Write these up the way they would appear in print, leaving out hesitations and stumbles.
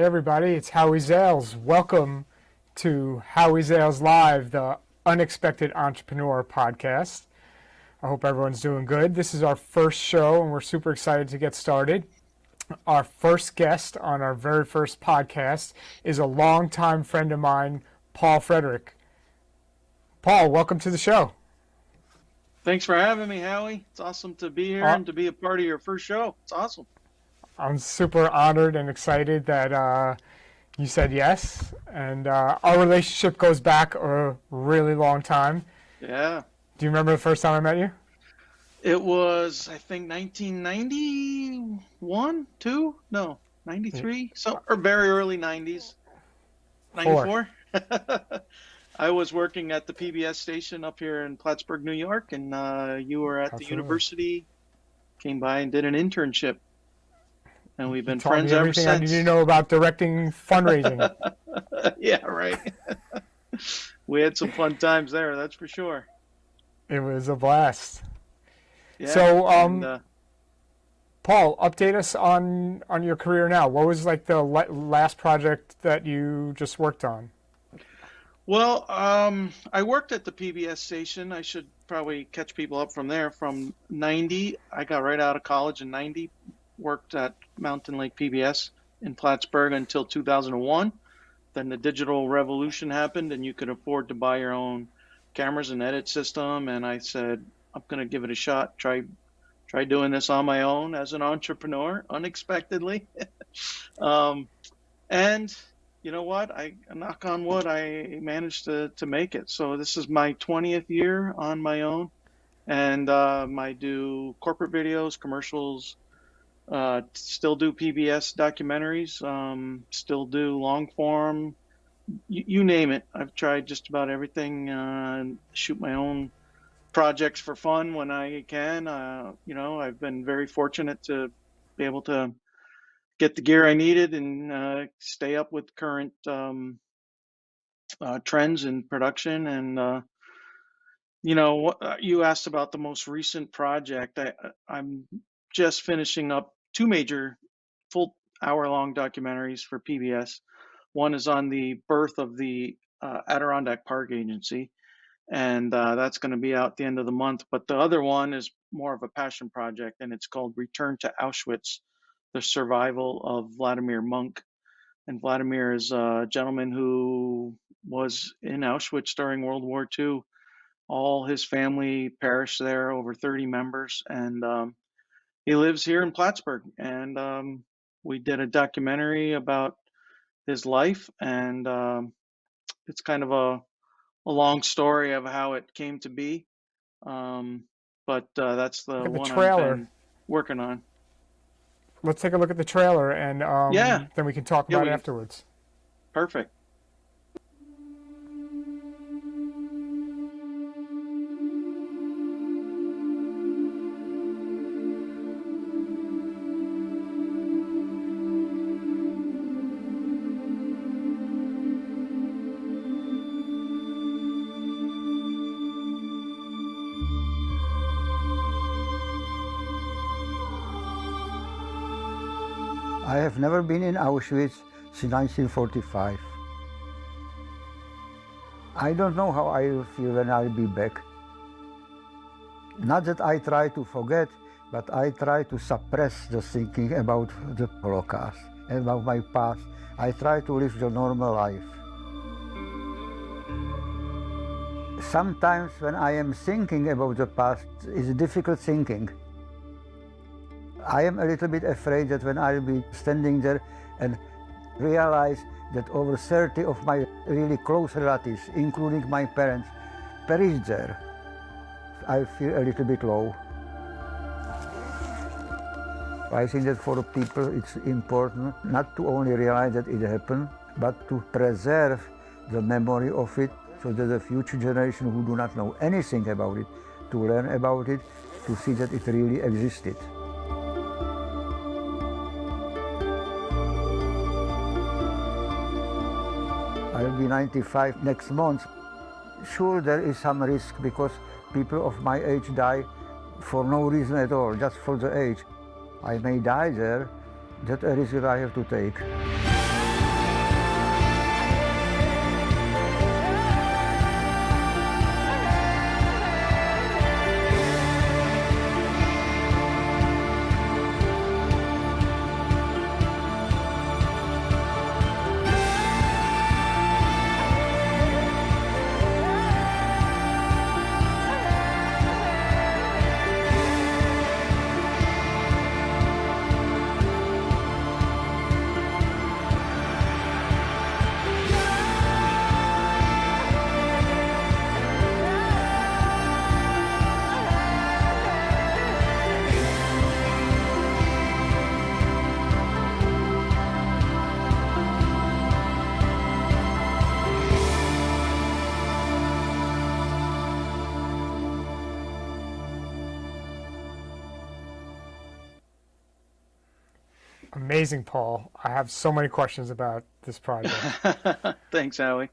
Hey everybody, it's Howie Zales. Welcome to Howie Zales Live, the Unexpected Entrepreneur podcast. I hope everyone's doing good. This is our first show and we're super excited to get started. Our first guest on our very first podcast is a longtime friend of mine, Paul Frederick. Paul, welcome to the show. Thanks for having me, Howie. It's awesome to be here and to be a part of your first show. It's awesome. I'm super honored and excited that you said yes. And our relationship goes back a really long time. Yeah. Do you remember the first time I met you? It was, I think, 1991, 2? No, 93? So, or very early 90s. 94? I was working at the PBS station up here in Plattsburgh, New York, and you were at the university, came by and did an internship. And we've been friends ever since. Everything I need to know about directing fundraising. Yeah, right. We had some fun times there, that's for sure. It was a blast. Yeah, so, Paul, update us on your career now. What was like the last project that you just worked on? Well, I worked at the PBS station. I should probably catch people up from there. From 90, I got right out of college in 90. Worked at Mountain Lake PBS in Plattsburgh until 2001. Then the digital revolution happened and you could afford to buy your own cameras and edit system. And I said, I'm going to give it a shot. Try doing this on my own as an entrepreneur, unexpectedly. And you know what? I knock on wood, I managed to make it. So this is my 20th year on my own. And I do corporate videos, commercials, still do PBS documentaries, still do long form, you name it. I've tried just about everything, shoot my own projects for fun when I can. I've been very fortunate to be able to get the gear I needed and stay up with current trends in production. And, you asked about the most recent project. I'm just finishing up two major full hour-long documentaries for PBS. One is on the birth of the Adirondack Park Agency, and that's going to be out at the end of the month. But the other one is more of a passion project, and it's called Return to Auschwitz, the survival of Vladimir Munk. And Vladimir is a gentleman who was in Auschwitz during World War II. All his family perished there, over 30 members, and he lives here in Plattsburgh. And we did a documentary about his life, and it's kind of a long story of how it came to be. But that's the one I've been working on. Let's take a look at the trailer, and then we can talk about it afterwards. Perfect. I have never been in Auschwitz since 1945. I don't know how I will feel when I'll be back. Not that I try to forget, but I try to suppress the thinking about the Holocaust and about my past. I try to live the normal life. Sometimes when I am thinking about the past, it's difficult thinking. I am a little bit afraid that when I'll be standing there and realize that over 30 of my really close relatives, including my parents, perished there, I feel a little bit low. I think that for people it's important not to only realize that it happened, but to preserve the memory of it so that the future generation who do not know anything about it, to learn about it, to see that it really existed. I'll be 95 next month. Sure, there is some risk because people of my age die for no reason at all, just for the age. I may die there. That's a risk that I have to take. amazing, Paul. I have so many questions about this project. Thanks, Howie.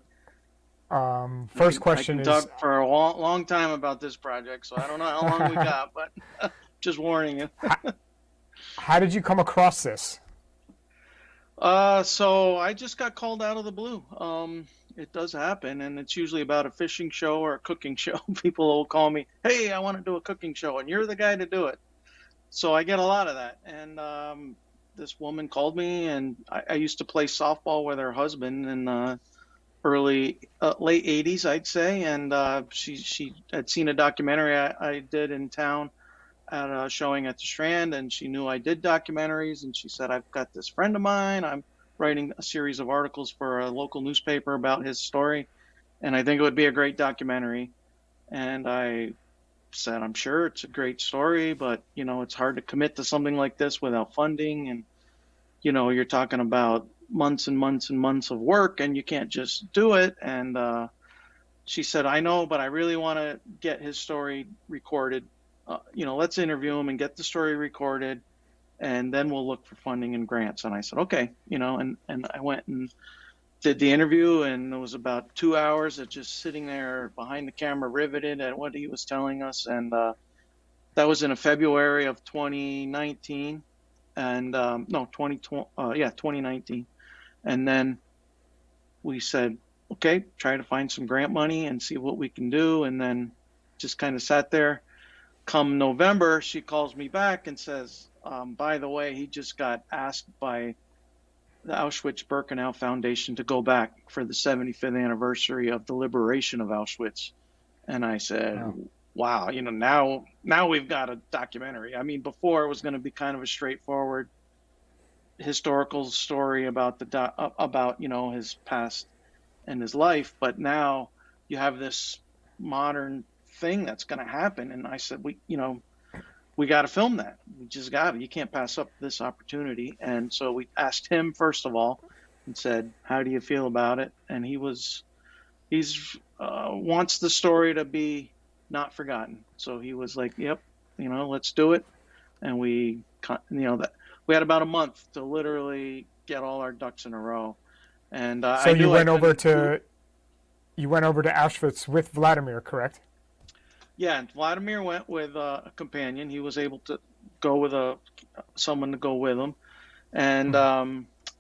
First I question can is, talk for a long time about this project, so I don't know how long we got, but just warning you. how did you come across this? So I just got called out of the blue. It does happen, and it's usually about a fishing show or a cooking show. People will call me, "Hey, I want to do a cooking show," and you're the guy to do it. So I get a lot of that. And this woman called me, and I used to play softball with her husband in the late '80s, I'd say. And she had seen a documentary I did in town at a showing at the Strand, and she knew I did documentaries, and she said, "I've got this friend of mine. I'm writing a series of articles for a local newspaper about his story, and I think it would be a great documentary." And I said, "I'm sure it's a great story, but it's hard to commit to something like this without funding, and you're talking about months and months and months of work, and you can't just do it." And she said, "I know, but I really want to get his story recorded. Let's interview him and get the story recorded, and then we'll look for funding and grants." And I said, "Okay," and I went and did the interview, and it was about 2 hours of just sitting there behind the camera, riveted at what he was telling us. And that was in February of 2019, and no, 2020, 2019. And then we said, "Okay, try to find some grant money and see what we can do." And then just kind of sat there. Come November, she calls me back and says, "By the way, he just got asked by the Auschwitz-Birkenau Foundation to go back for the 75th anniversary of the liberation of Auschwitz." And I said, "Wow, now we've got a documentary." I mean, before it was going to be kind of a straightforward historical story about his past and his life, but now you have this modern thing that's going to happen. And I said, we got to film that. We just got to. You can't pass up this opportunity. And so we asked him first of all, and said, "How do you feel about it?" And he's wants the story to be not forgotten. So he was like, "Yep, let's do it." And we had about a month to literally get all our ducks in a row. And so you went over to Auschwitz with Vladimir, correct? Yeah, and Vladimir went with a companion. He was able to go with someone to go with him, and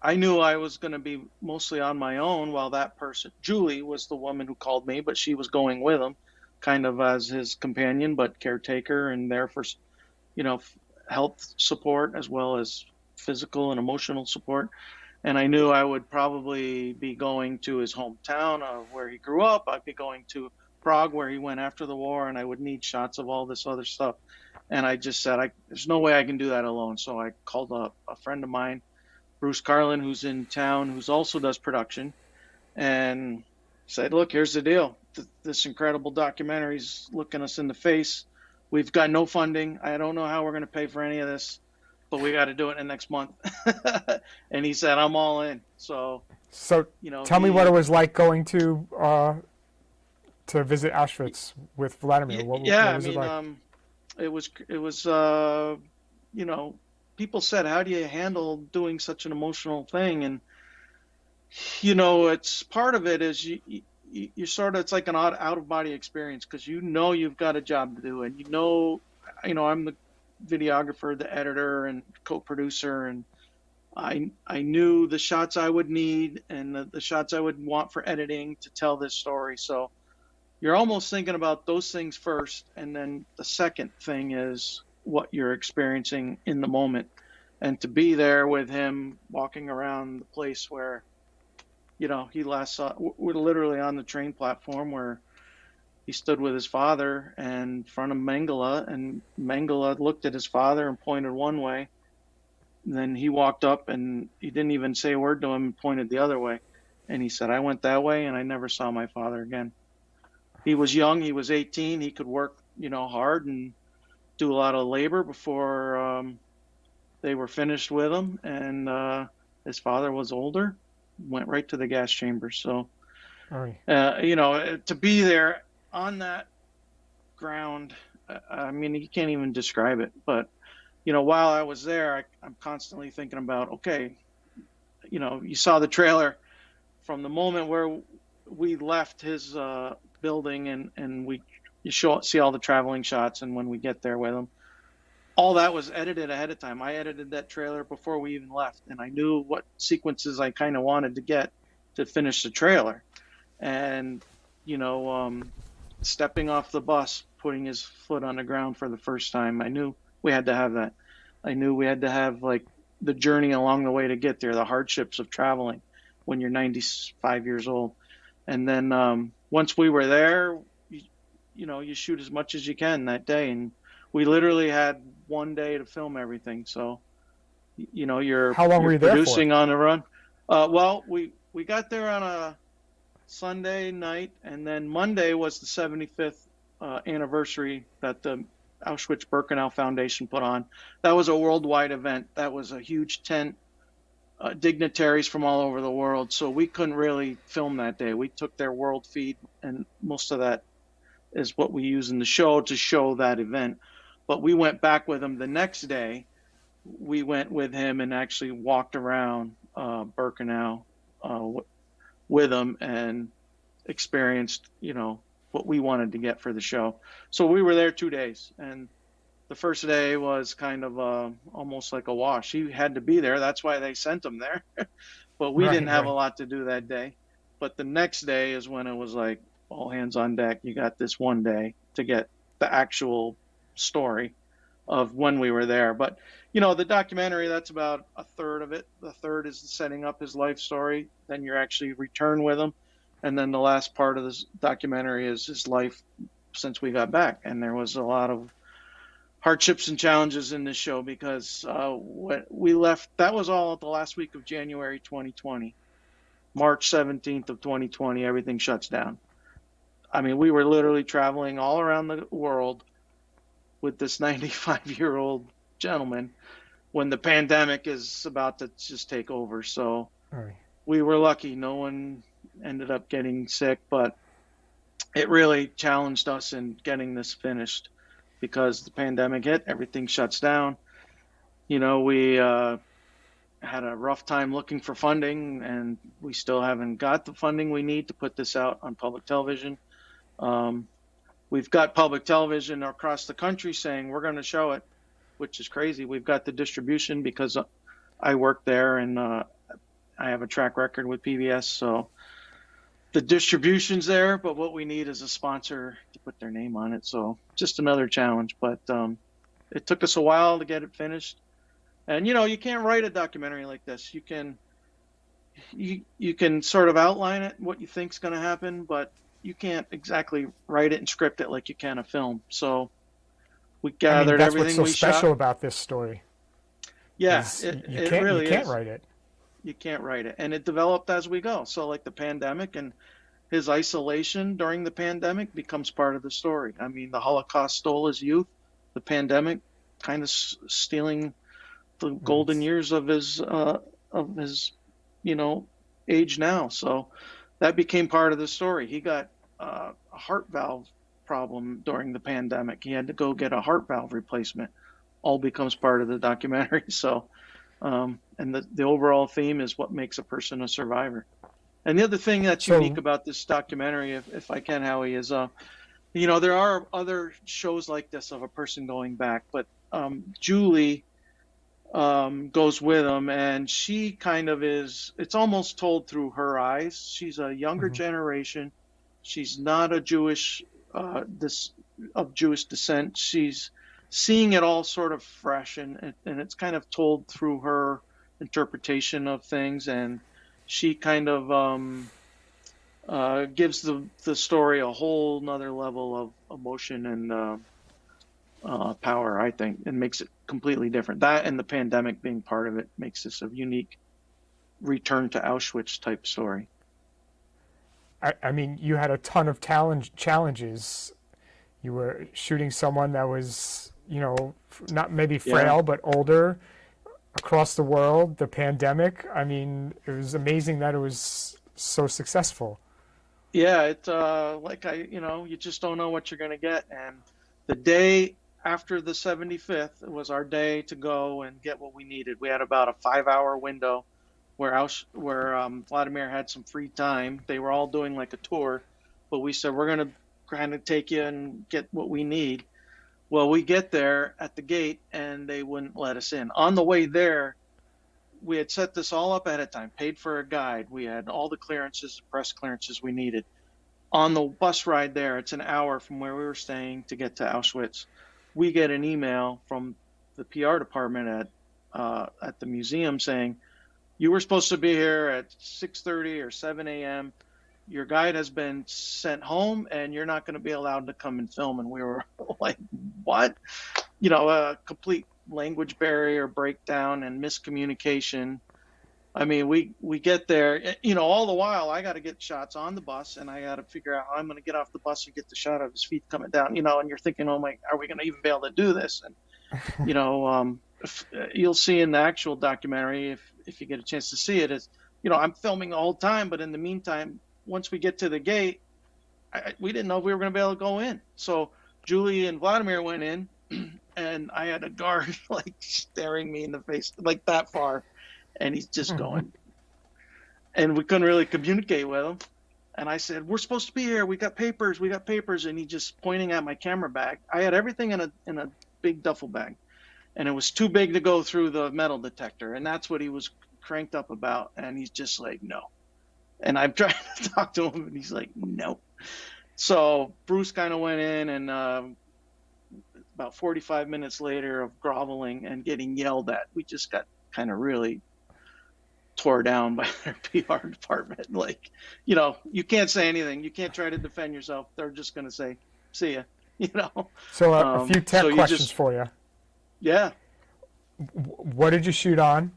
I knew I was going to be mostly on my own. While that person, Julie, was the woman who called me, but she was going with him, kind of as his companion, but caretaker, and there for health support as well as physical and emotional support. And I knew I would probably be going to his hometown of where he grew up. I'd be going to Prague, where he went after the war, and I would need shots of all this other stuff. And I just said, there's no way I can do that alone. So I called up a friend of mine, Bruce Carlin, who's in town, who also does production, and said, "Look, here's the deal. This incredible documentary's looking us in the face. We've got no funding. I don't know how we're going to pay for any of this, but we got to do it in the next month." And he said, "I'm all in." So tell me what it was like going to visit Auschwitz with Vladimir. What was it like? It was people said, "How do you handle doing such an emotional thing?" And it's part of it is you sort of, it's like an out of body experience, because you've got a job to do, and I'm the videographer, the editor, and co-producer, and I knew the shots I would need and the shots I would want for editing to tell this story. So you're almost thinking about those things first, and then the second thing is what you're experiencing in the moment. And to be there with him walking around the place where he last saw, we're literally on the train platform where he stood with his father in front of Mengele, and Mengele looked at his father and pointed one way. And then he walked up and he didn't even say a word to him and pointed the other way. And he said, "I went that way and I never saw my father again." He was young. He was 18. He could work, hard and do a lot of labor before they were finished with him. And his father was older, went right to the gas chamber. So, to be there on that ground, I mean, you can't even describe it. But, while I was there, I'm constantly thinking about, okay, you saw the trailer from the moment where we left his building, and see all the traveling shots, and when we get there with him, all that was edited ahead of time. I edited that trailer before we even left, and I knew what sequences I kind of wanted to get to finish the trailer. And stepping off the bus, putting his foot on the ground for the first time, I knew we had to have that. I knew we had to have, like, the journey along the way to get there, the hardships of traveling when you're 95 years old. And then once we were there, you shoot as much as you can that day. And we literally had one day to film everything. So, you're How long were you there producing for? on the run. Well, we got there on a Sunday night, and then Monday was the 75th anniversary that the Auschwitz-Birkenau Foundation put on. That was a worldwide event. That was a huge tent, dignitaries from all over the world. So we couldn't really film that day. We took their world feed, and most of that is what we use in the show to show that event. But we went back with him the next day. We went with him and actually walked around Birkenau with him and experienced, what we wanted to get for the show. So we were there 2 days, and the first day was kind of almost like a wash. He had to be there. That's why they sent him there. But we didn't have a lot to do that day. But the next day is when it was like all hands on deck. You got this one day to get the actual story of when we were there. But, the documentary, that's about a third of it. The third is setting up his life story. Then you're actually return with him. And then the last part of this documentary is his life since we got back. And there was a lot of hardships and challenges in this show because when we left, that was all at the last week of January 2020. March 17th of 2020, everything shuts down. I mean, we were literally traveling all around the world with this 95-year-old gentleman when the pandemic is about to just take over. So we were lucky. No one ended up getting sick, but it really challenged us in getting this finished because the pandemic hit, everything shuts down. We had a rough time looking for funding, and we still haven't got the funding we need to put this out on public television. We've got public television across the country saying we're going to show it, which is crazy. We've got the distribution because I work there, and I have a track record with PBS, so the distribution's there, but what we need is a sponsor to put their name on it. So just another challenge, but it took us a while to get it finished. And you can't write a documentary like this. You can sort of outline it, what you think's going to happen, but you can't exactly write it and script it like you can a film. So we gathered that's everything what's so we special shot. about this story. Yeah, You really can't is. write it. You can't write it, and it developed as we go. So like the pandemic and his isolation during the pandemic becomes part of the story. I mean, the Holocaust stole his youth. The pandemic kind of stealing the golden years of his age now. So that became part of the story. He got a heart valve problem during the pandemic. He had to go get a heart valve replacement. All becomes part of the documentary. So, and the overall theme is what makes a person a survivor. And the other thing that's unique about this documentary, if I can, Howie, is, there are other shows like this of a person going back, but Julie goes with him, and she kind of it's almost told through her eyes. She's a younger generation. She's not a Jewish, of Jewish descent. She's seeing it all sort of fresh, and it's kind of told through her interpretation of things, and she kind of gives the story a whole nother level of emotion and power, I think, and makes it completely different. That and the pandemic being part of it makes this a unique return to Auschwitz type story. I mean, you had a ton of challenges. You were shooting someone that was, not maybe frail, but older, across the world, the pandemic. I mean, it was amazing that it was so successful. Yeah, it's you just don't know what you're going to get. And the day after the 75th, it was our day to go and get what we needed. We had about a 5-hour window where Vladimir had some free time. They were all doing like a tour, but we said we're going to kind of take you and get what we need. Well, we get there at the gate and they wouldn't let us in. On the way there, we had set this all up ahead of time, paid for a guide. We had all the clearances, press clearances we needed. On the bus ride there, it's an hour from where we were staying to get to Auschwitz. We get an email from the PR department at the museum saying, you were supposed to be here at 6:30 or 7 a.m. Your guide has been sent home and you're not going to be allowed to come and film. And we were like, what? A complete language barrier breakdown and miscommunication. I mean, we get there, all the while I got to get shots on the bus and I got to figure out how I'm going to get off the bus and get the shot of his feet coming down, and you're thinking, oh my, are we going to even be able to do this? And, you'll see in the actual documentary, if you get a chance to see it, is, I'm filming the whole time, but in the meantime, once we get to the gate, we didn't know if we were going to be able to go in. So Julie and Vladimir went in and I had a guard like staring me in the face like that far. And he's just going, and we couldn't really communicate with him. And I said, we're supposed to be here. We got papers. And he just pointing at my camera bag. I had everything in a big duffel bag, and it was too big to go through the metal detector. And that's what he was cranked up about. And he's just like, no. And I'm trying to talk to him, and he's like, no. So Bruce kind of went in, and about 45 minutes later of groveling and getting yelled at, we just got kind of really tore down by their PR department. Like, you can't say anything. You can't try to defend yourself. They're just going to say, see ya, So a few tech questions for you. Yeah. What did you shoot on?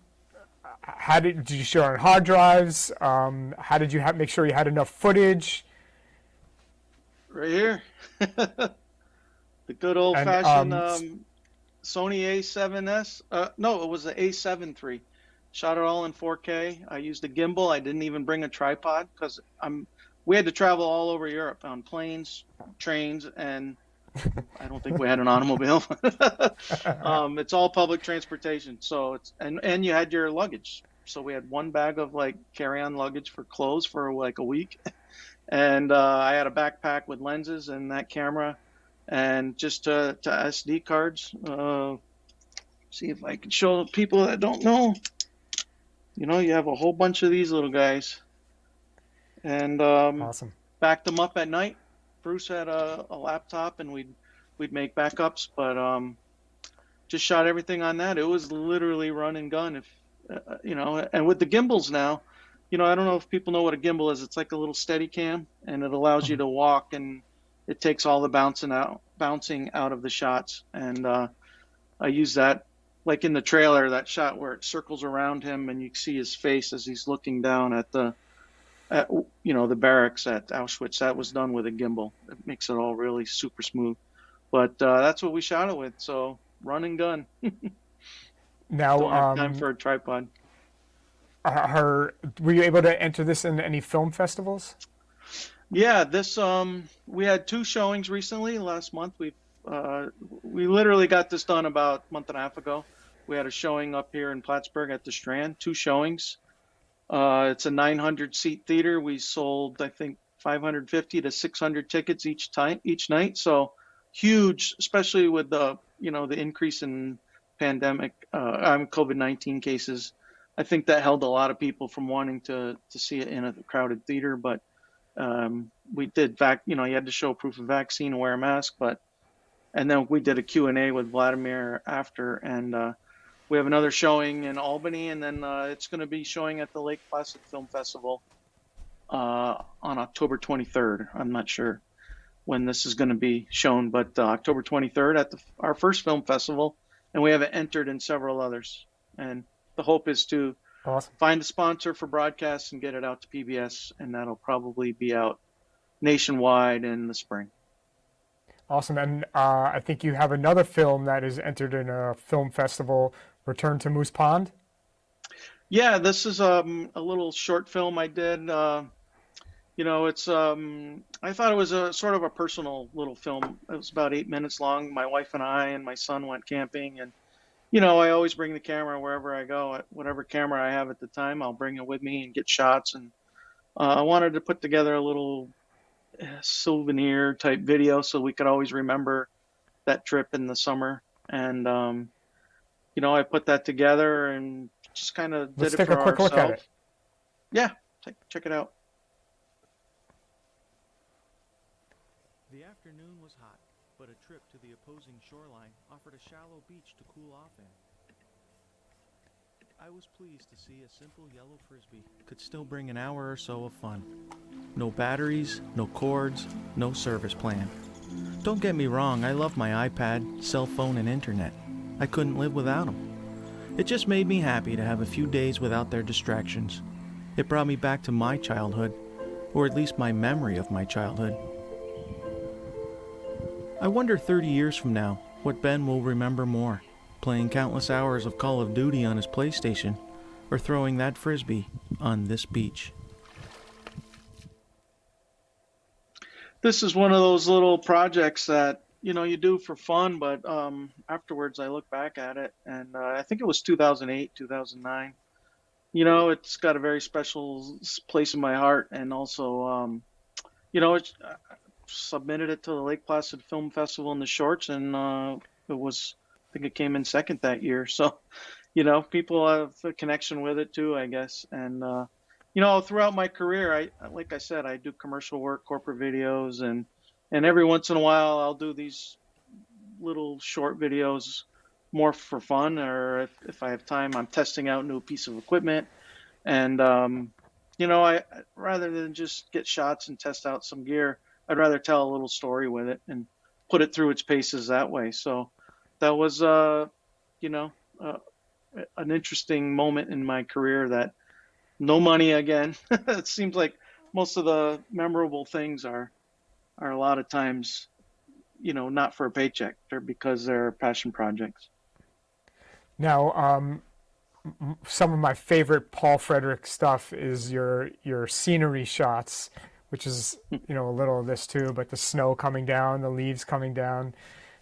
Did you shoot on hard drives? How did you make sure you had enough footage? Right here. The good old fashioned Sony A7S. No, it was the A7 III. Shot it all in 4K. I used a gimbal. I didn't even bring a tripod because we had to travel all over Europe on planes, trains, and I don't think we had an automobile. It's all public transportation. So and you had your luggage. So we had one bag of like carry-on luggage for clothes for like a week. And I had a backpack with lenses and that camera and just to SD cards. See if I can show people that don't know. You have a whole bunch of these little guys, and awesome. Backed them up at night. Bruce had a laptop, and we'd make backups, but just shot everything on that. It was literally run and gun. If and with the gimbals now, I don't know if people know what a gimbal is. It's like a little steady cam, and it allows you to walk, and it takes all the bouncing out of the shots. And I use that. Like in the trailer, that shot where it circles around him and you see his face as he's looking down at the barracks at Auschwitz. That was done with a gimbal. It makes it all really super smooth. But that's what we shot it with. So run and gun. Now, don't have time for a tripod. Were you able to enter this in any film festivals? Yeah, this we had 2 showings recently. Last month we literally got this done about a month and a half ago. We had a showing up here in Plattsburgh at the Strand, 2 showings. It's a 900-seat theater. We sold, I think, 550 to 600 tickets each night. So huge, especially with the increase in COVID-19 cases. I think that held a lot of people from wanting to see it in a crowded theater. But we did you had to show proof of vaccine and wear a mask, and then we did a Q&A with Vladimir after, and we have another showing in Albany, and then it's going to be showing at the Lake Placid Film Festival on October 23rd. I'm not sure when this is going to be shown, but October 23rd at our first film festival, and we have it entered in several others. And the hope is to find a sponsor for broadcast and get it out to PBS, and that'll probably be out nationwide in the spring. Awesome. And I think you have another film that is entered in a film festival, Return to Moose Pond. Yeah, this is a little short film I did. It's I thought it was a sort of a personal little film. It was about 8 minutes long. My wife and I and my son went camping, and I always bring the camera wherever I go. Whatever camera I have at the time, I'll bring it with me and get shots. And I wanted to put together a little souvenir type video so we could always remember that trip in the summer. And I put that together and just kind of did Let's it take for a quick look at ourselves. it. Yeah, check it out. The afternoon was hot, but a trip to the opposing shoreline offered a shallow beach to cool off in. I was pleased to see a simple yellow frisbee could still bring an hour or so of fun. No batteries, no cords, no service plan. Don't get me wrong, I love my iPad, cell phone, and internet. I couldn't live without them. It just made me happy to have a few days without their distractions. It brought me back to my childhood, or at least my memory of my childhood. I wonder 30 years from now what Ben will remember more, playing countless hours of Call of Duty on his PlayStation, or throwing that frisbee on this beach. This is one of those little projects that you do for fun, but afterwards I look back at it, and I think it was 2008, 2009. It's got a very special place in my heart, and also it's submitted it to the Lake Placid Film Festival in the shorts, and it was, I think it came in second that year. So, people have a connection with it too, I guess. And throughout my career, like I said, I do commercial work, corporate videos, and every once in a while I'll do these little short videos more for fun, or if I have time, I'm testing out new piece of equipment. And I rather than just get shots and test out some gear, I'd rather tell a little story with it and put it through its paces that way. So that was you know uh, an interesting moment in my career. That no money again. It seems like most of the memorable things are a lot of times not for a paycheck. They're because they're passion projects. Now, some of my favorite Paul Frederick stuff is your scenery shots, which is a little of this too, but the snow coming down, the leaves coming down.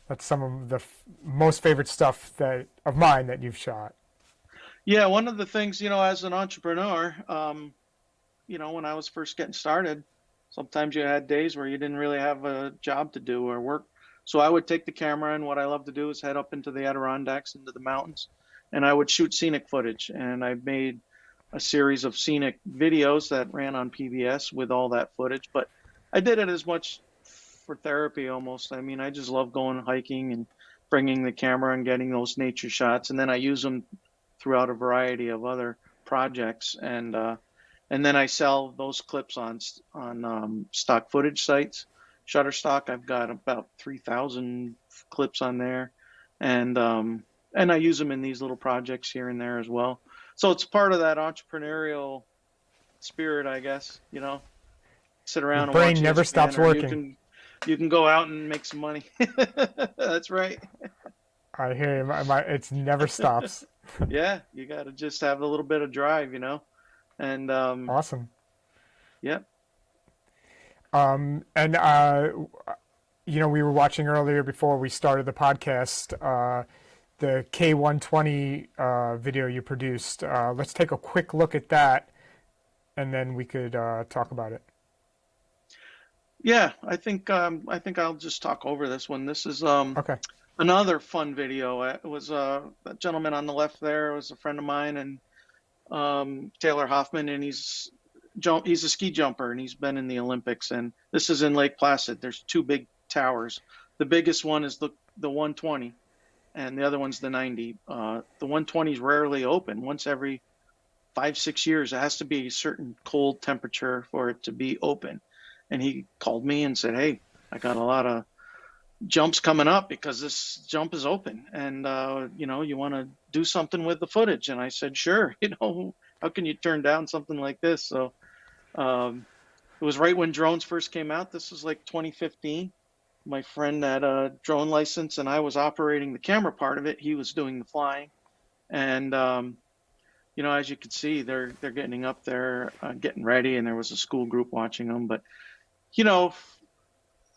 That's some of the most favorite stuff that of mine that you've shot. Yeah, one of the things, as an entrepreneur, when I was first getting started, sometimes you had days where you didn't really have a job to do or work. So I would take the camera, and what I love to do is head up into the Adirondacks, into the mountains, and I would shoot scenic footage. And I made a series of scenic videos that ran on PBS with all that footage. But I did it as much for therapy almost. I mean, I just love going hiking and bringing the camera and getting those nature shots, and then I use them throughout a variety of other projects. And then I sell those clips on stock footage sites. Shutterstock, I've got about 3,000 clips on there, and I use them in these little projects here and there as well. So it's part of that entrepreneurial spirit, I guess. Sit Your around and watch brain never ESPN, stops or you working. can you can go out and make some money. That's right. I hear you. It never stops. Yeah, you got to just have a little bit of drive. And Awesome. yeah. And we were watching earlier before we started the podcast the K120 video you produced. Let's take a quick look at that, and then we could talk about it. Yeah, I think I'll just talk over this one. This is Okay. another fun video. It was that gentleman on the left there was a friend of mine, and Taylor Hoffman, and he's a ski jumper, and he's been in the Olympics. And this is in Lake Placid. There's two big towers. The biggest one is the 120, and the other one's the 90. The 120 is rarely open. Once every 5, 6 years, it has to be a certain cold temperature for it to be open. And he called me and said, "Hey, I got a lot of jumps coming up because this jump is open, and you want to do something with the footage." And I said, "Sure." How can you turn down something like this? So it was right when drones first came out. This was like 2015. My friend had a drone license, and I was operating the camera part of it. He was doing the flying, and as you can see, they're getting up there, getting ready, and there was a school group watching them. But you know,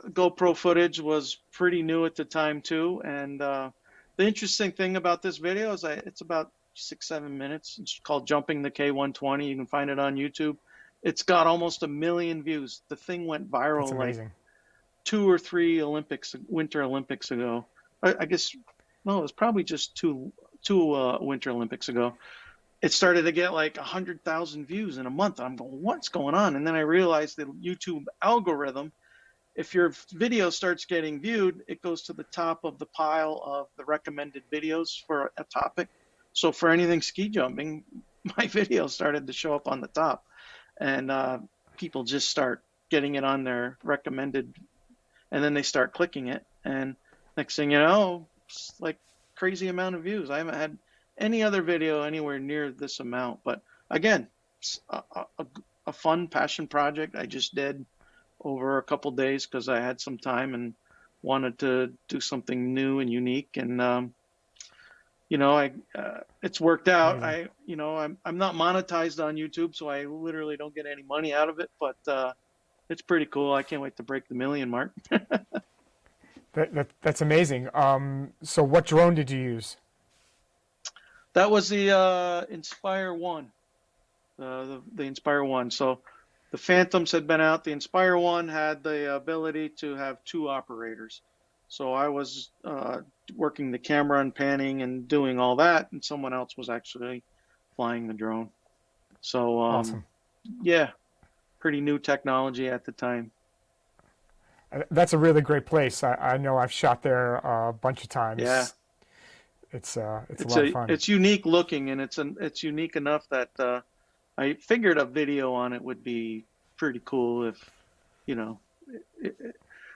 GoPro footage was pretty new at the time too. And the interesting thing about this video is it's about 6-7 minutes. It's called "Jumping the K120." You can find it on YouTube. It's got almost 1 million views. The thing went That's viral like amazing. 2 or 3 Winter Olympics ago. I guess no, it was probably just two Winter Olympics ago. It started to get like 100,000 views in a month. I'm going, what's going on? And then I realized the YouTube algorithm, if your video starts getting viewed, it goes to the top of the pile of the recommended videos for a topic. So for anything ski jumping, my video started to show up on the top, and people just start getting it on their recommended, and then they start clicking it, and next thing you know, it's like crazy amount of views. I haven't had any other video anywhere near this amount. But again, it's a fun passion project I just did over a couple days because I had some time and wanted to do something new and unique. And it's worked out. Amazing. I'm not monetized on YouTube, so I literally don't get any money out of it. But it's pretty cool. I can't wait to break the 1 million mark. That's amazing. So what drone did you use? That was the Inspire One, the Inspire One. So the Phantoms had been out. The Inspire One had the ability to have 2 operators. So I was working the camera and panning and doing all that, and someone else was actually flying the drone. So Awesome. yeah, pretty new technology at the time. That's a really great place. I know I've shot there a bunch of times. Yeah. It's a lot of fun. It's unique looking, and it's unique enough that I figured a video on it would be pretty cool if, of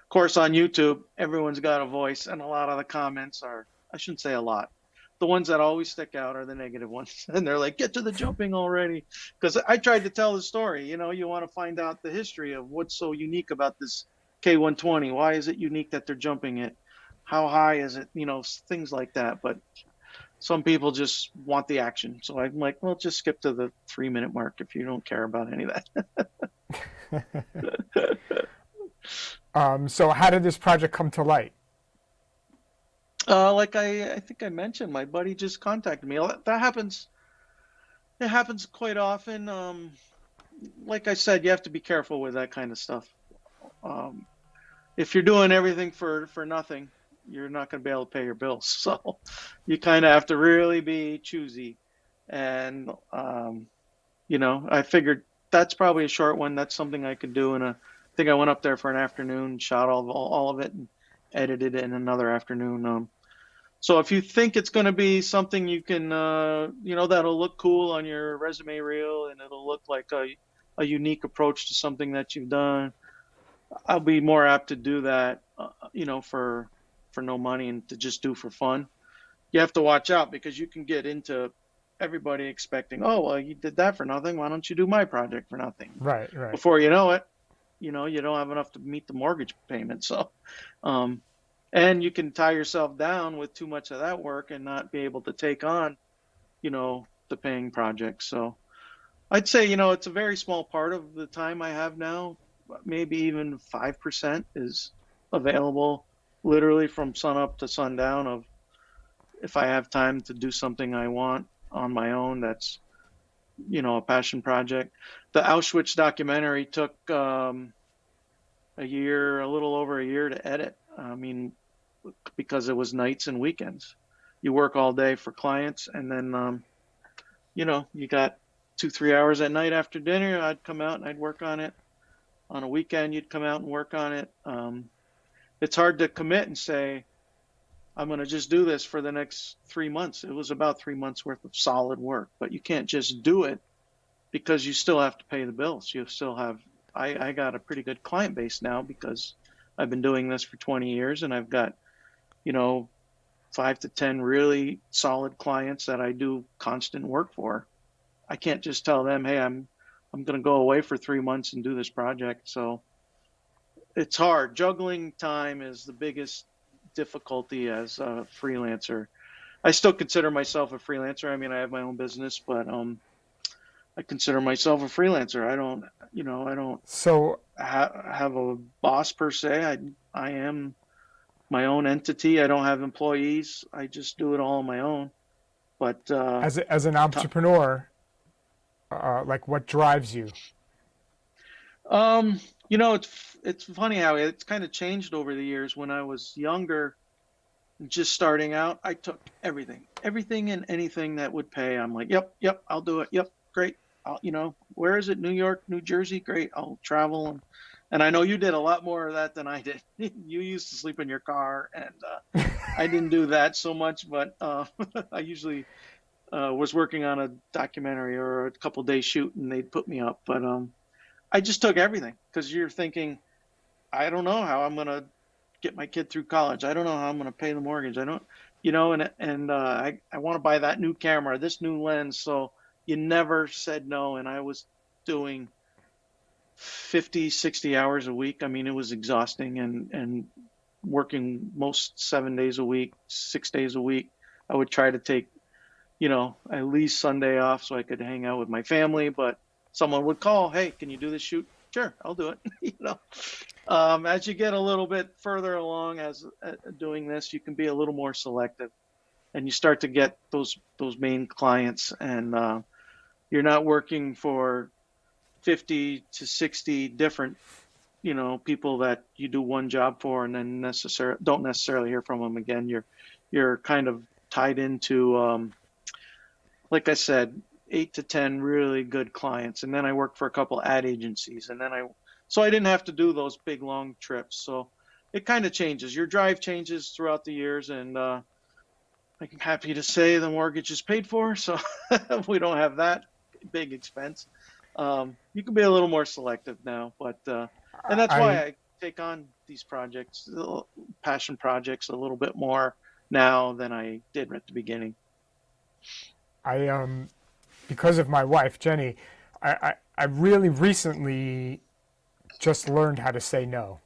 course on YouTube, everyone's got a voice, and a lot of the comments are, I shouldn't say a lot. The ones that always stick out are the negative ones. And they're like, get to the jumping already. Because I tried to tell the story, you want to find out the history of what's so unique about this K120. Why is it unique that they're jumping it? How high is it? Things like that. But some people just want the action. So I'm like, well, just skip to the 3-minute mark if you don't care about any of that. So how did this project come to light? Like I think I mentioned, my buddy just contacted me. That happens. It happens quite often. Like I said, you have to be careful with that kind of stuff. If you're doing everything for nothing, you're not going to be able to pay your bills. So you kind of have to really be choosy. And, I figured that's probably a short one. That's something I could do I think I went up there for an afternoon, shot all of it, and edited it in another afternoon. So if you think it's going to be something you can, that'll look cool on your resume reel, and it'll look like a unique approach to something that you've done, I'll be more apt to do that, for no money and to just do for fun. You have to watch out because you can get into everybody expecting, oh, well, you did that for nothing. Why don't you do my project for nothing? Right. Before you know it, you don't have enough to meet the mortgage payment. So, and you can tie yourself down with too much of that work and not be able to take on, the paying project. So I'd say, it's a very small part of the time I have now. Maybe even 5% is available literally from sun up to sundown of if I have time to do something I want on my own. That's, a passion project. The Auschwitz documentary took a little over a year to edit. I mean, because it was nights and weekends. You work all day for clients, and then, you got 2-3 hours at night after dinner. I'd come out and I'd work on it. On a weekend, you'd come out and work on it. It's hard to commit and say, I'm going to just do this for the next 3 months. It was about 3 months worth of solid work, but you can't just do it because you still have to pay the bills. You still have, I got a pretty good client base now because I've been doing this for 20 years, and I've got, 5 to 10 really solid clients that I do constant work for. I can't just tell them, hey, I'm going to go away for 3 months and do this project. So it's hard. Juggling time is the biggest difficulty as a freelancer. I still consider myself a freelancer. I mean, I have my own business, but I consider myself a freelancer. I don't So have a boss per se. I am my own entity. I don't have employees. I just do it all on my own. But as an entrepreneur, like what drives you? um, it's funny how it's kind of changed over the years. When I was younger, just starting out, I took everything and anything that would pay. I'm like, yep, I'll do it. Yep, great. Where is it? New York, New Jersey? Great. I'll travel. And I know you did a lot more of that than I did. You used to sleep in your car, and I didn't do that so much, but I usually was working on a documentary or a couple days shoot, and they'd put me up. But I just took everything because you're thinking, I don't know how I'm gonna get my kid through college. I don't know how I'm going to pay the mortgage. I don't, and I want to buy that new camera, this new lens. So you never said no. And I was doing 50, 60 hours a week. I mean, it was exhausting and working most 7 days a week, 6 days a week. I would try to take, at least Sunday off so I could hang out with my family. But someone would call, hey, can you do this shoot? Sure, I'll do it. As you get a little bit further along as doing this, you can be a little more selective, and you start to get those main clients, and you're not working for 50 to 60 different, people that you do one job for, and then don't necessarily hear from them again. You're kind of tied into, like I said, 8 to 10 really good clients, and then I worked for a couple ad agencies, and then so I didn't have to do those big long trips. So it kind of changes. Your drive changes throughout the years, and I'm happy to say the mortgage is paid for, so we don't have that big expense. You can be a little more selective now, but and that's why I I take on these projects, passion projects, a little bit more now than I did at the beginning. I because of my wife Jenny, I really recently just learned how to say no.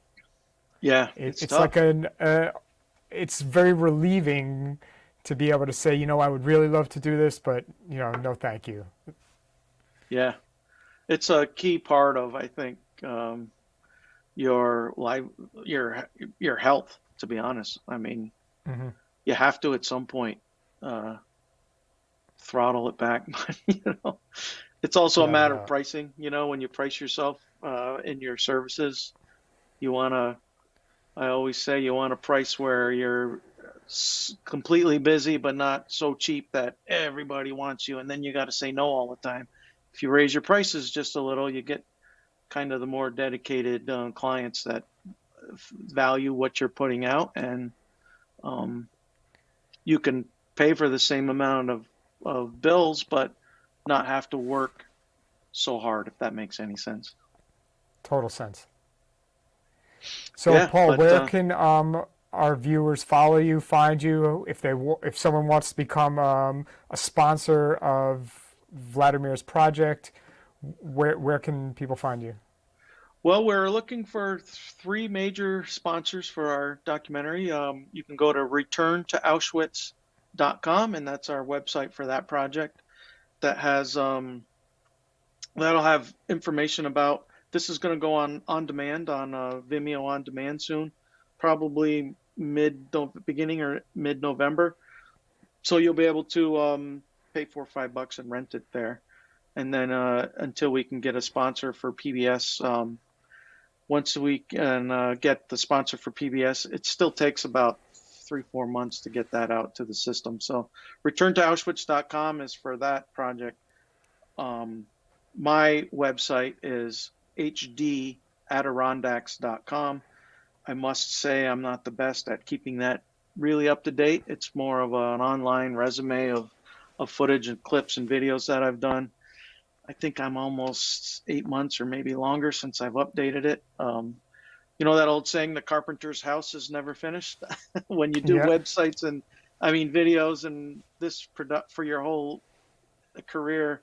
Yeah, it's It's tough. like it's very relieving to be able to say, I would really love to do this, but no, thank you. Yeah, it's a key part of, I think, your life, your health. To be honest, I mean, Hmm. you have to at some point uh, throttle it back. But it's also a Yeah, matter of no, pricing. When you price yourself in your services, you want to. I always say you want a price where you're completely busy, but not so cheap that everybody wants you, and then you got to say no all the time. If you raise your prices just a little, you get kind of the more dedicated clients that value what you're putting out, and um, you can pay for the same amount of bills, but not have to work so hard, if that makes any sense. total sense. So, Yeah, Paul, but where can our viewers follow you, find you, if someone wants to become a sponsor of Vladimir's project? Where can people find you? well, we're looking for three major sponsors for our documentary. You can go to returntoauschwitz.com, and that's our website for that project. That has that'll have information about this is going to go on demand on Vimeo on demand soon, probably beginning or mid November. So you'll be able to pay $4 or $5 and rent it there, and then until we can get a sponsor for PBS. Once we can get the sponsor for PBS, it still takes about 3, 4 months to get that out to the system. So returntoauschwitz.com is for that project. Um, my website is hdAdirondacks.com. I must say I'm not the best at keeping that really up to date. It's more of an online resume of footage and clips and videos that I've done. I think I'm almost 8 months or maybe longer since I've updated it. You know that old saying, the carpenter's house is never finished? When you do Yeah, websites and, I mean, videos and this product for your whole career,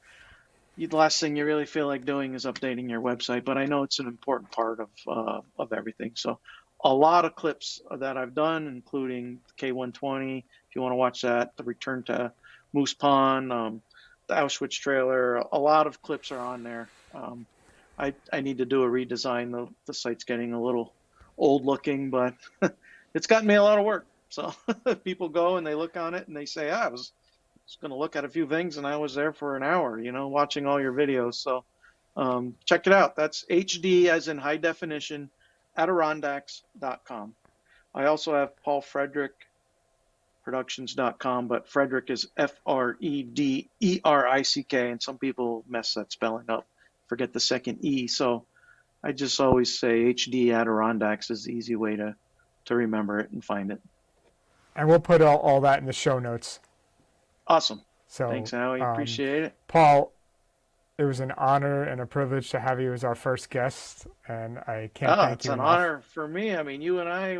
the last thing you really feel like doing is updating your website. But I know it's an important part of everything. So a lot of clips that I've done, including K120. If you want to watch that, the return to Moose Pond, the Auschwitz trailer, a lot of clips are on there. I need to do a redesign. The site's getting a little old looking, but it's gotten me a lot of work. So people go and they look on it and they say, I was going to look at a few things and I was there for an hour, watching all your videos. So check it out. That's HD as in high definition, Adirondacks.com. I also have Paul Frederick Productions.com, but Frederick is Frederick, and some people mess that spelling up, forget the second E. So I just always say HD Adirondacks is the easy way to remember it and find it. And we'll put all that in the show notes. Awesome. So thanks, Howie. Appreciate it. Paul, it was an honor and a privilege to have you as our first guest, and I can't thank you enough. It's an honor for me. I mean, you and I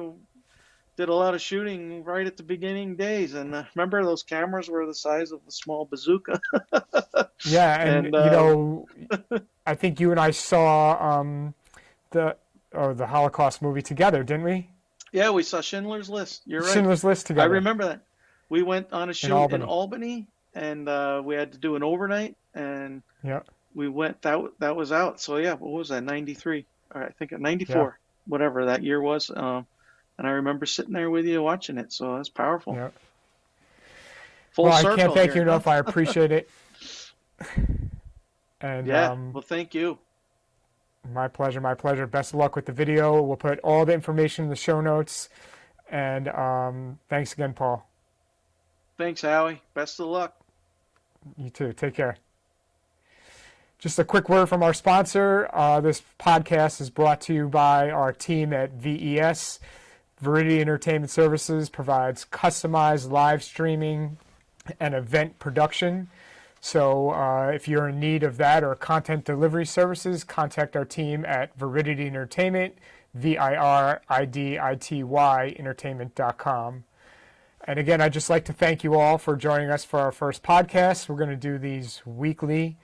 did a lot of shooting right at the beginning days, and remember those cameras were the size of a small bazooka. Yeah, and I think you and I saw the Holocaust movie together, didn't we? Yeah, we saw Schindler's List. You're right. Schindler's List together. I remember that. We went on a shoot in Albany, and we had to do an overnight, and we went. That was out. So yeah, what was that? 93? Or I think 94, whatever that year was. And I remember sitting there with you watching it. So that's powerful. Yeah. Full circle. I can't thank you enough. I appreciate it. And well, thank you. My pleasure. My pleasure. Best of luck with the video. We'll put all the information in the show notes. And thanks again, Paul. Thanks, Howie. Best of luck. You too. Take care. Just a quick word from our sponsor. This podcast is brought to you by our team at VES. Veridity Entertainment Services provides customized live streaming and event production. So if you're in need of that or content delivery services, contact our team at Veridity Entertainment, VIRIDITY entertainment.com. And again, I'd just like to thank you all for joining us for our first podcast. We're going to do these weekly,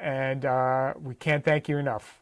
and we can't thank you enough.